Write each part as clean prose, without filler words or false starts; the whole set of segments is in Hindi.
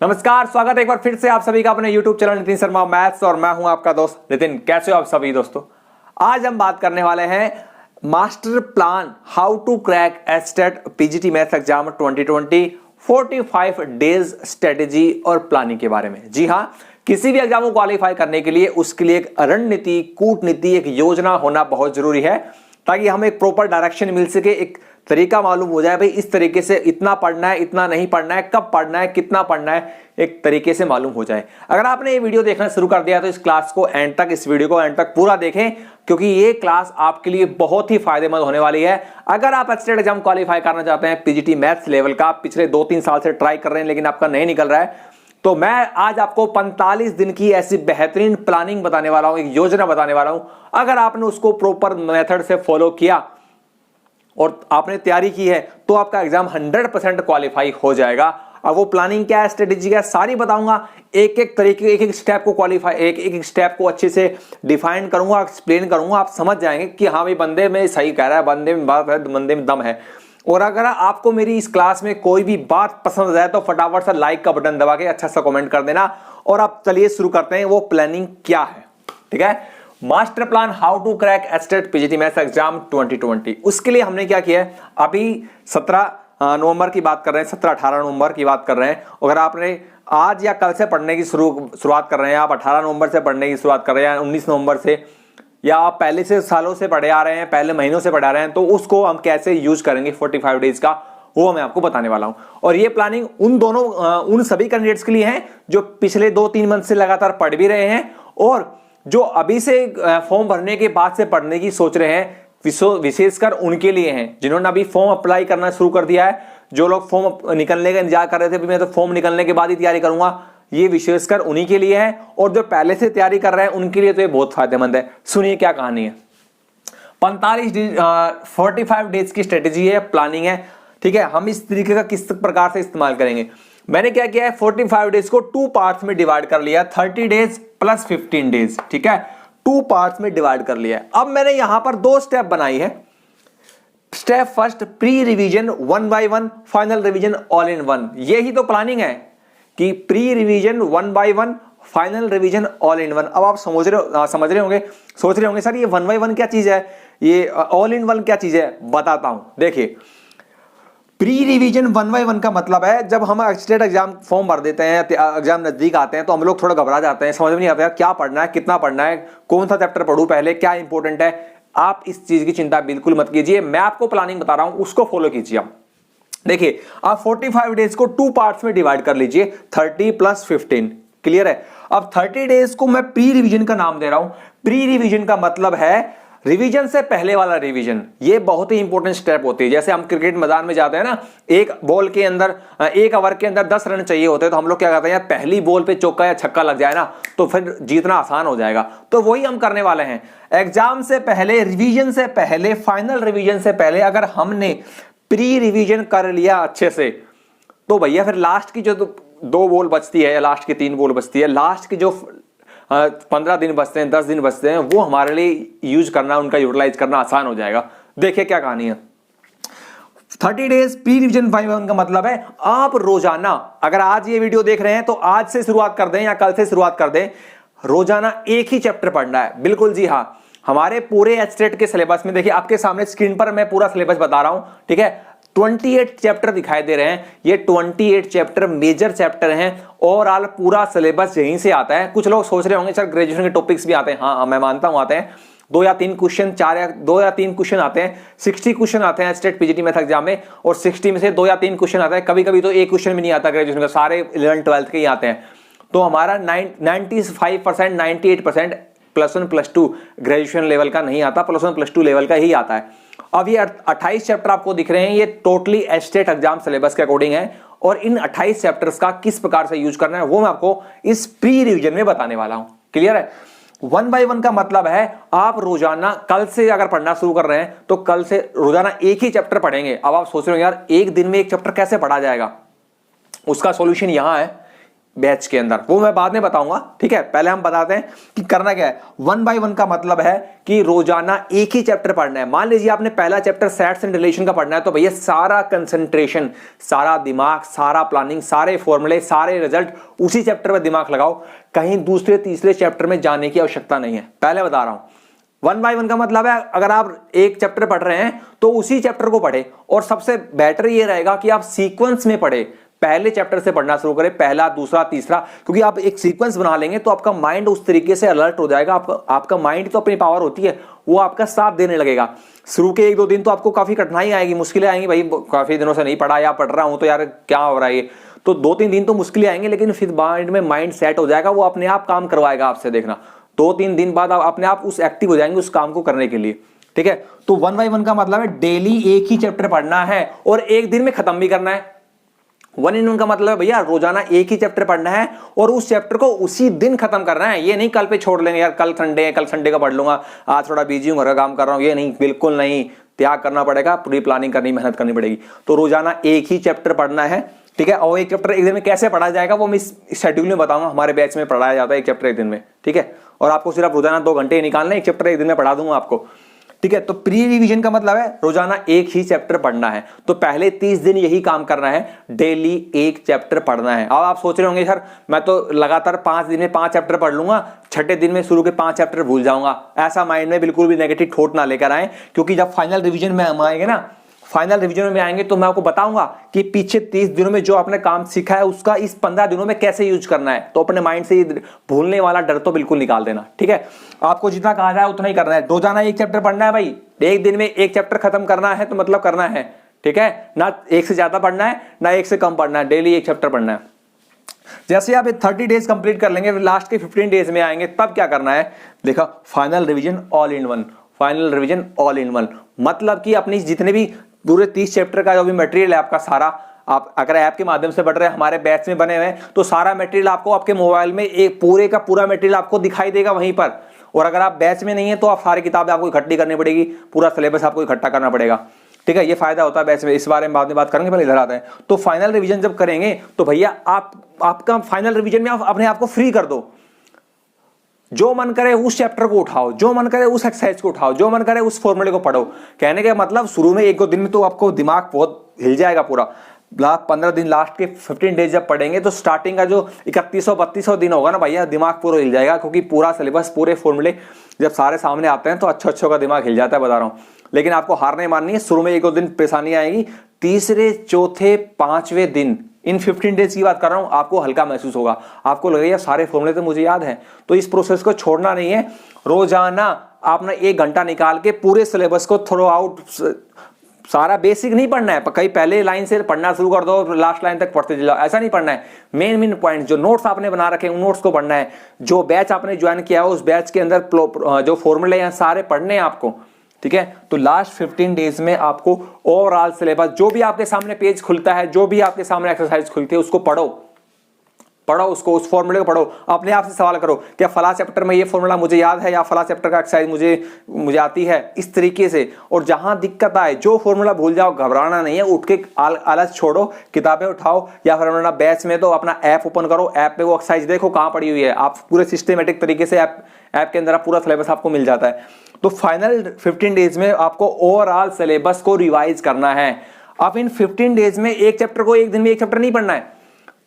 नमस्कार, स्वागत है एक बार फिर से आप सभी का अपने YouTube channel Nitin Sharma maths और मैं हूं आपका दोस्त नितिन। कैसे हो आप सभी दोस्तों? आज हम बात करने वाले हैं master plan how to crack HTET PGT maths exam 2020 45 days strategy और प्लानिंग के बारे में। जी हां, किसी भी एग्जाम को क्वालिफाई करने के लिए उसके लिए एक रणनीति, कूटनीति, एक योजना होना बहुत जरूरी है ताकि हमें एक प्रॉपर डायरेक्शन मिल सके, एक तरीका मालूम हो जाए भाई इस तरीके से इतना पढ़ना है, इतना नहीं पढ़ना है, कब पढ़ना है, कितना पढ़ना है, एक तरीके से मालूम हो जाए। अगर आपने ये वीडियो देखना शुरू कर दिया तो इस क्लास को एंड तक, इस वीडियो को एंड तक पूरा देखें क्योंकि ये क्लास आपके लिए बहुत ही फायदेमंद होने वाली है। अगर आप एचटेट एग्जाम क्वालिफाई करना चाहते हैं पीजीटी मैथ्स लेवल का, पिछले 2-3 साल से ट्राई कर रहे हैं लेकिन आपका नहीं निकल रहा है, तो मैं आज आपको 45 दिन की ऐसी बेहतरीन प्लानिंग बताने वाला हूं, एक योजना बताने वाला हूं। अगर आपने उसको प्रॉपर मेथड से फॉलो किया और आपने तैयारी की है तो आपका एग्जाम 100% क्वालिफाई हो जाएगा। अब वो प्लानिंग क्या है, स्ट्रेटेजी क्या है, सारी बताऊंगा। एक एक तरीके, एक एक स्टेप को क्वालिफाई, एक एक स्टेप को अच्छे से डिफाइन करूंगा, एक्सप्लेन करूंगा। आप समझ जाएंगे कि हाँ भाई बंदे में सही कह रहा है, बंदे में बात है, बंदे में दम है। और अगर आपको मेरी इस क्लास में कोई भी बात पसंद आए तो फटाफट से लाइक का बटन दबा के अच्छा सा कमेंट कर देना। और अब चलिए शुरू करते हैं वो प्लानिंग क्या है। ठीक है, master plan how to crack HTET PGT maths exam 2020। उसके लिए हमने क्या किया है, अभी 17 नवंबर की बात कर रहे हैं, 17-18 नवंबर की बात कर रहे हैं। अगर आपने आज या कल से पढ़ने की शुरुआत कर रहे हैं, आप 18 नवंबर से पढ़ने की शुरुआत कर रहे हैं, 19 नवंबर से, या आप पहले से सालों से पढ़े आ रहे हैं, पहले महीनों से पढ़े आ रहे हैं, तो उसको हम कैसे यूज करेंगे 45 डेज का, वो मैं आपको बताने वाला हूं। और ये प्लानिंग उन सभी कैंडिडेट्स के लिए है जो पिछले 2-3 मंथ से लगातार पढ़ भी रहे हैं और जो अभी से फॉर्म भरने के बाद से पढ़ने की सोच रहे हैं, विशेषकर उनके लिए हैं जिन्होंने अभी फॉर्म अप्लाई करना शुरू कर दिया है। जो लोग फॉर्म निकलने का इंतजार कर रहे थे, मैं तो फॉर्म निकलने के बाद ही तैयारी करूंगा, ये विशेषकर उन्हीं के लिए है। और जो पहले से तैयारी कर रहे हैं उनके लिए तो ये बहुत फायदेमंद है। सुनिए क्या कहानी है। 45 डेज की स्ट्रेटेजी है, प्लानिंग है। ठीक है, हम इस तरीके का किस प्रकार से इस्तेमाल करेंगे। मैंने क्या किया है, 45 डेज को 2 पार्ट्स में डिवाइड कर लिया, 30 डेज प्लस 15 डेज। ठीक है, 2 पार्ट्स में डिवाइड कर लिया है। अब मैंने यहां पर 2 स्टेप बनाई है। Step first, pre revision 1 by 1, final revision all in 1। यही तो प्लानिंग है कि pre revision 1 by 1, final revision all in 1। अब आप समझ रहे होंगे, सोच रहे होंगे सर ये 1 by 1 क्या चीज है, ये ऑल इन 1 क्या चीज है, बताता हूं। देखिए, प्री रिवीजन 1 by 1 का मतलब है जब हम स्टेट एग्जाम फॉर्म भर देते हैं, एग्जाम नजदीक आते हैं तो हम लोग थोड़ा घबरा जाते हैं, समझ में नहीं आता क्या पढ़ना है, कितना पढ़ना है, कौन सा चैप्टर पढ़ूं पहले, क्या इंपॉर्टेंट है। आप इस चीज की चिंता बिल्कुल मत कीजिए, मैं आपको प्लानिंग बता रहा हूं, उसको फॉलो कीजिए। आप देखिए, आप 45 डेज को 2 पार्ट्स में डिवाइड कर लीजिए, 30 प्लस 15। क्लियर है। अब 30 डेज को मैं प्री रिवीजन का नाम दे रहा हूं। प्री रिवीजन का मतलब है रिवीजन से पहले वाला रिवीजन। ये बहुत ही इंपॉर्टेंट स्टेप होती है। जैसे हम क्रिकेट मैदान में जाते हैं ना, एक बॉल के अंदर, एक ओवर के अंदर 10 रन चाहिए होते हैं, तो हम लोग क्या करते हैं, पहली बॉल पे चौका या छक्का लग जाए ना तो फिर जीतना आसान हो जाएगा। तो वही हम करने वाले हैं। एग्जाम से पहले, रिवीजन से पहले, फाइनल रिवीजन से पहले अगर हमने प्री रिवीजन कर लिया अच्छे से, तो भैया फिर लास्ट की जो 2 बॉल बचती है या लास्ट की 3 बॉल बचती है, लास्ट की जो 15 दिन बचते हैं, 10 दिन बचते हैं, वो हमारे लिए यूज करना, उनका यूटिलाइज करना आसान हो जाएगा। देखिए क्या कहानी है। 30 डेज प्री रिवीजन 1 का मतलब है आप रोजाना, अगर आज ये वीडियो देख रहे हैं तो आज से शुरुआत कर दें या कल से शुरुआत कर दें, रोजाना एक ही चैप्टर पढ़ना है। बिल्कुल जी हाँ, हमारे पूरे एचटेट के सिलेबस में देखिए, आपके सामने स्क्रीन पर मैं पूरा सिलेबस बता रहा हूं। ठीक है, 28 चैप्टर दिखाई दे रहे हैं। ये 28 चैप्टर मेजर चैप्टर हैं। ओवरऑल पूरा सिलेबस यहीं से आता है। कुछ लोग सोच रहे होंगे सर ग्रेजुएशन के टॉपिक्स भी आते हैं। हाँ, मैं मानता हूं आते हैं। 2 या 3 क्वेश्चन, 2 या 3 क्वेश्चन आते हैं। 60 क्वेश्चन आते हैं स्टेट पीजीटी मैथ एग्जाम में, और 60 में से 2 या 3 क्वेश्चन आता है। कभी कभी तो एक क्वेश्चन भी नहीं आता ग्रेजुएशन का, सारे 11th-12th के ही आते हैं। तो हमारा 95%, 98% +1 +2 ग्रेजुएशन लेवल का नहीं आता, +1 +2 लेवल का ही आता है। अब ये 28 चैप्टर आपको दिख रहे हैं, ये टोटली एचटेट एग्जाम सिलेबस के अकॉर्डिंग है। और इन 28 चैप्टर्स का किस प्रकार से यूज करना है वो मैं आपको इस प्री रिवीजन में बताने वाला हूं। क्लियर है। 1 by 1 का मतलब है आप रोजाना, कल से अगर पढ़ना शुरू कर रहे हैं तो कल से रोजाना एक ही चैप्टर पढ़ेंगे। अब आप सोच रहे हो यार एक दिन में एक चैप्टर कैसे पढ़ा जाएगा, उसका सॉल्यूशन यहां है। बैच के अंदर, वो मैं बाद में बताऊंगा, ठीक है। पहले हम बताते हैं कि करना क्या है। 1 बाय 1 का मतलब है कि रोजाना एक ही चैप्टर पढ़ना है। मान लीजिए आपने पहला चैप्टर सेट्स एंड रिलेशन का पढ़ना है, तो भैया सारा कंसंट्रेशन, सारा दिमाग, सारा प्लानिंग, सारे फॉर्मूले, सारे रिजल्ट उसी चैप्टर में दिमाग लगाओ, कहीं दूसरे तीसरे चैप्टर में जाने की आवश्यकता नहीं है। पहले बता रहा हूं 1 बाय 1 का मतलब है अगर आप एक चैप्टर पढ़ रहे हैं तो उसी चैप्टर को पढ़े, और सबसे बेटर ये रहेगा कि आप सीक्वेंस में पढ़े, पहले चैप्टर से पढ़ना शुरू करें, पहला, दूसरा, तीसरा, क्योंकि आप एक सीक्वेंस बना लेंगे तो आपका माइंड उस तरीके से अलर्ट हो जाएगा। आपका माइंड तो अपनी पावर होती है, वो आपका साथ देने लगेगा। शुरू के 1-2 दिन तो आपको काफी कठिनाई आएगी, मुश्किलें आएंगी, भाई काफी दिनों से नहीं पढ़ा या पढ़ रहा हूं तो यार क्या हो रहा है ये, तो 2-3 दिन तो मुश्किलें आएंगे, लेकिन फिर माइंड सेट हो जाएगा, वो अपने आप काम करवाएगा आपसे। देखना 2-3 दिन बाद आप अपने आप उस एक्टिव हो जाएंगे उस काम को करने के लिए, ठीक है। तो 1 बाय 1 का मतलब है डेली एक ही चैप्टर पढ़ना है और एक दिन में खत्म भी करना है। 1 in 1 का मतलब है भैया रोजाना एक ही चैप्टर पढ़ना है और उस चैप्टर को उसी दिन खत्म करना है। ये नहीं कल पे छोड़ लेंगे, यार कल संडे है, कल संडे का पढ़ लूंगा, आज थोड़ा बिजी हूं, घर का काम कर रहा हूं, ये नहीं, बिल्कुल नहीं, त्याग करना पड़ेगा, पूरी प्लानिंग करनी, मेहनत करनी पड़ेगी। तो रोजाना एक ही चैप्टर पढ़ना है, ठीक है। और एक चैप्टर एक दिन में कैसे पढ़ा जाएगा वो मैं इस शेड्यूल में बताऊंगा। हमारे बैच में पढ़ाया जाता है एक चैप्टर एक दिन में, ठीक है। और आपको सिर्फ रोजाना 2 घंटे निकालने, एक चैप्टर एक दिन में पढ़ा दूंगा आपको, ठीक है। तो प्री रिवीजन का मतलब है रोजाना एक ही चैप्टर पढ़ना है। तो पहले 30 दिन यही काम करना है, डेली एक चैप्टर पढ़ना है। अब आप सोच रहे होंगे सर मैं तो लगातार 5 दिन में 5 चैप्टर पढ़ लूंगा, छठे दिन में शुरू के 5 चैप्टर भूल जाऊंगा। ऐसा माइंड में बिल्कुल भी नेगेटिव थॉट ना लेकर आए, क्योंकि जब फाइनल रिवीजन में हम आएंगे ना, फाइनल रिवीजन में आएंगे तो मैं आपको बताऊंगा कि पीछे 30 दिनों में जो आपने काम सीखा है उसका इस 15 दिनों में कैसे यूज करना है। तो अपने माइंड से भूलने वाला डर तो बिल्कुल निकाल देना, ठीक है। आपको जितना कहा जाए उतना ही करना है। रोजाना एक चैप्टर पढ़ना है भाई, एक दिन में एक चैप्टर खत्म करना है तो मतलब करना है, ठीक है ना। एक से ज्यादा पढ़ना है ना एक से कम पढ़ना है, डेली एक चैप्टर पढ़ना है। जैसे आप 30 डेज कंप्लीट कर लेंगे, लास्ट के 15 डेज में आएंगे, तब क्या करना है देखा, final revision all in one. Final revision all in one मतलब कि अपनी जितने भी पूरे 30 चैप्टर का जो भी मटेरियल है आपका सारा, आप अगर ऐप के माध्यम से पढ़ रहे हैं, हमारे बैच में बने हुए हैं, तो सारा मटेरियल आपको आपके मोबाइल में एक पूरे का पूरा मटेरियल आपको दिखाई देगा वहीं पर। और अगर आप बैच में नहीं है तो आप सारी किताबें आपको इकट्ठी करनी पड़ेगी, पूरा सिलेबस आपको इकट्ठा करना पड़ेगा, ठीक है। ये फायदा होता है बैच में, इस बारे में बाद में बात करेंगे, पहले इधर आते हैं। तो फाइनल रिवीजन जब करेंगे तो भैया आपका फाइनल रिवीजन में आप अपने आप को फ्री कर दो, जो मन करे उस चैप्टर को उठाओ, जो मन करे उस एक्सरसाइज को उठाओ, जो मन करे उस फॉर्मूले को पढ़ो। कहने का मतलब शुरू में 1-2 दिन में तो आपको दिमाग बहुत हिल जाएगा पूरा, 15 दिन, लास्ट के 15 डेज जब पढ़ेंगे तो स्टार्टिंग का जो 3100-3200 दिन होगा ना भैया, दिमाग पूरा हिल जाएगा, क्योंकि पूरा सिलेबस, पूरे फॉर्मूले जब सारे सामने आते हैं तो अच्छो का दिमाग हिल जाता है, बता रहा हूं। लेकिन आपको हार नहीं माननी है, शुरू में 1-2 दिन परेशानी आएगी, तीसरे, चौथे, 5वें दिन, इन 15 डेज की बात कर रहा हूं, आपको हल्का महसूस होगा, आपको लगेगा सारे फॉर्मूले तो मुझे याद है। तो इस प्रोसेस को छोड़ना नहीं है, रोजाना आपने 1 घंटा निकाल के पूरे सिलेबस को थ्रो आउट, सारा बेसिक नहीं पढ़ना है, कहीं पहले लाइन से पढ़ना शुरू कर दो लास्ट लाइन तक पढ़ते जाओ, ऐसा नहीं पढ़ना है। मेन पॉइंट जो नोट्स आपने बना रखे हैं उन नोट्स को पढ़ना है। जो बैच आपने ज्वाइन किया है उस बैच के अंदर जो फॉर्मूले हैं सारे पढ़ने हैं आपको, ठीक है। तो लास्ट 15 डेज में आपको ओवरऑल सिलेबस, जो भी आपके सामने पेज खुलता है, जो भी आपके सामने एक्सरसाइज खुलती है, उसको पढ़ो उसको, उस फॉर्मूले को पढ़ो। अपने आप से सवाल करो, क्या फला चैप्टर में ये फॉर्मूला मुझे याद है, या फला चैप्टर का एक्सरसाइज मुझे आती है, इस तरीके से। और जहां दिक्कत आए, जो फॉर्मूला भूल जाओ, घबराना नहीं है, उठ के आलस छोड़ो, किताबें उठाओ, या फिर अपना बैच में तो अपना ऐप ओपन करो, ऐप पे वो एक्सरसाइज देखो कहां पड़ी हुई है, आप पूरे सिस्टमेटिक तरीके से ऐप के अंदर पूरा सिलेबस आपको मिल जाता है। तो फाइनल 15 डेज में आपको ओवरऑल सिलेबस को रिवाइज करना है। अब इन 15 डेज में एक चैप्टर को एक दिन में एक चैप्टर नहीं पढ़ना है,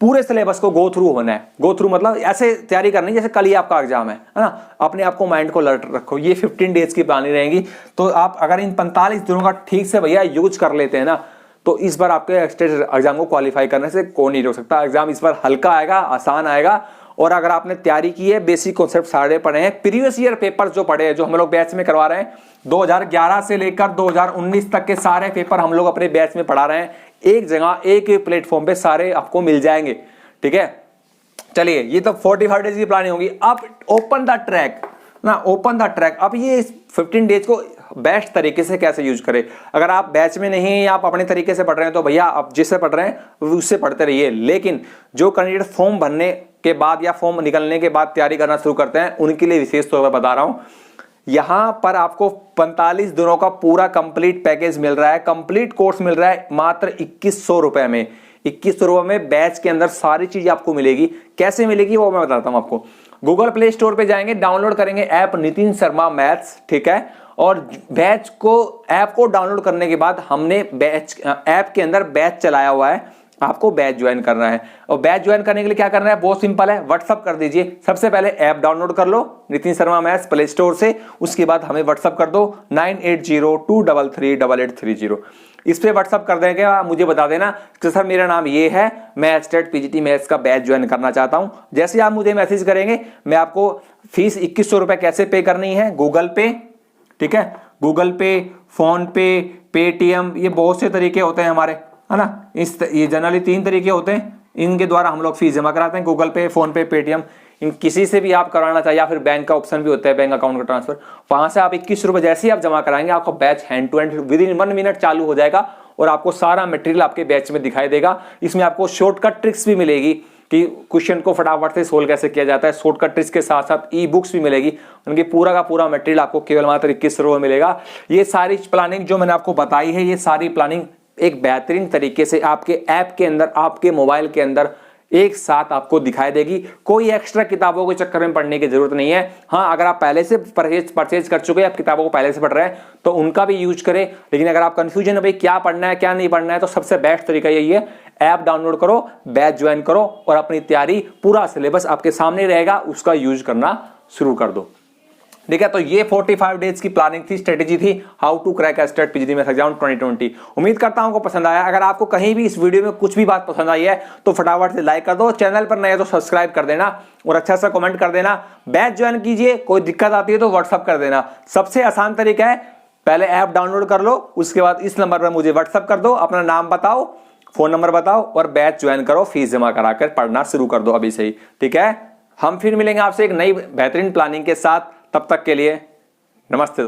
पूरे सिलेबस को गो थ्रू होना है। गो थ्रू मतलब ऐसे तैयारी करनी जैसे कल ही आपका एग्जाम है ना। अपने आप को माइंड को अलर्ट रखो, ये 15 डेज की प्लानिंग रहेगी। तो आप अगर इन 45 दिनों का ठीक से भैया यूज कर लेते हैं ना, तो इस बार आपके स्टेट एग्जाम को क्वालिफाई करने से कोई नहीं रोक सकता। एग्जाम इस बार हल्का आएगा, आसान आएगा। और अगर आपने तैयारी की है, बेसिक कॉन्सेप्ट सारे पढ़े हैं, प्रीवियस ईयर पेपर जो पढ़े हैं, जो हम लोग बैच में करवा रहे हैं, 2011 से लेकर 2019 तक के सारे पेपर हम लोग अपने बैच में पढ़ा रहे हैं। एक जगह, एक प्लेटफॉर्म पे सारे आपको मिल जाएंगे, ठीक है। चलिए, ये तो 45 डेज की प्लानिंग होगी। अब ओपन द ट्रैक ना, ओपन द ट्रैक। अब ये 15 डेज को बेस्ट तरीके से कैसे यूज करें। अगर आप बैच में नहीं, आप अपने तरीके से पढ़ रहे हैं, तो भैया आप जिससे पढ़ रहे हैं उससे पढ़ते रहिए। लेकिन जो कैंडिडेट फॉर्म भरने के बाद या फॉर्म निकलने के बाद तैयारी करना शुरू करते हैं, उनके लिए विशेष तौर पर बता रहा हूं, यहां पर आपको 45 दिनों का पूरा कंप्लीट पैकेज मिल रहा है, कंप्लीट कोर्स मिल रहा है मात्र 2100 रुपए में। 2100 में बैच के अंदर सारी चीज आपको मिलेगी। कैसे मिलेगी वो मैं बताता हूं आपको। गूगल प्ले स्टोर पे जाएंगे, डाउनलोड करेंगे ऐप नितिन शर्मा मैथ्स, ठीक है। और बैच को ऐप को डाउनलोड करने के बाद हमने बैच ऐप के अंदर बैच चलाया हुआ है, आपको बैच ज्वाइन करना है। और बैच ज्वाइन करने के लिए क्या करना है, बहुत सिंपल है, व्हाट्सअप कर दीजिए। सबसे पहले ऐप डाउनलोड कर लो Nitin Sharma maths play store से, उसके बाद हमें व्हाट्सअप कर दो 9802338830। इस पे व्हाट्सअप कर देंगे, मुझे बता देना कि सर मेरा नाम ये है, मैं स्टेट पीजीटी मैथ्स का बैच ज्वाइन करना चाहता हूं। जैसे ही आप मुझे मैसेज करेंगे, मैं आपको फीस 2100 रुपए कैसे पे करनी है, गूगल पे, ठीक है, गूगल पे, फोन पे, पेटीएम, ये बहुत से तरीके होते हैं हमारे, है ना। ये जनरली 3 तरीके होते हैं, इनके द्वारा हम लोग फीस जमा कराते हैं, गूगल पे, फोन पे, पेटीएम। इन किसी से भी आप करवाना चाहिए, या फिर बैंक का ऑप्शन भी होता है, बैंक अकाउंट का ट्रांसफर। वहां से आप 21 रुपए जैसे ही आप जमा कराएंगे, आपका batch hand to hand within 1 minute चालू हो जाएगा और आपको सारा मटेरियल आपके बैच में दिखाई देगा। इसमें आपको शॉर्टकट ट्रिक्स भी मिलेगी कि क्वेश्चन को फटाफट से सोल्व कैसे किया जाता है। शॉर्टकट ट्रिक्स के साथ साथ ई बुक्स भी मिलेगी, उनकी पूरा का पूरा मटेरियल आपको केवल मात्र 21 रुपए मिलेगा। ये सारी प्लानिंग जो मैंने आपको बताई है, ये सारी प्लानिंग एक बेहतरीन तरीके से आपके ऐप के अंदर, आपके मोबाइल के अंदर एक साथ आपको दिखाई देगी। कोई एक्स्ट्रा किताबों के चक्कर में पढ़ने की जरूरत नहीं है। हाँ, अगर आप पहले से परचेज कर चुके हैं, आप किताबों को पहले से पढ़ रहे हैं, तो उनका भी यूज करें। लेकिन अगर आप कंफ्यूजन है भाई क्या पढ़ना है क्या नहीं पढ़ना है, तो सबसे बेस्ट तरीका यही है, ऐप डाउनलोड करो, बैच ज्वाइन करो और अपनी तैयारी, पूरा सिलेबस आपके सामने रहेगा, उसका यूज करना शुरू कर दो। ठीक है, तो ये 45 डेज की प्लानिंग थी, स्ट्रेटेजी थी, how to crack state PGT maths exam 2020। उम्मीद करता हूं आपको पसंद आया। अगर आपको कहीं भी इस वीडियो में कुछ भी बात पसंद आई है तो फटाफट से लाइक कर दो, चैनल पर नए तो सब्सक्राइब कर देना और अच्छा सा कमेंट कर देना। बैच ज्वाइन कीजिए, कोई दिक्कत आती है तो व्हाट्सअप कर देना। सबसे आसान तरीका है, पहले ऐप डाउनलोड कर लो, उसके बाद इस नंबर पर मुझे व्हाट्सअप कर दो, अपना नाम बताओ, फोन नंबर बताओ और बैच ज्वाइन करो, फीस जमा कराकर पढ़ना शुरू कर दो अभी से ही। ठीक है, हम फिर मिलेंगे आपसे एक नई बेहतरीन प्लानिंग के साथ। तब तक के लिए नमस्ते।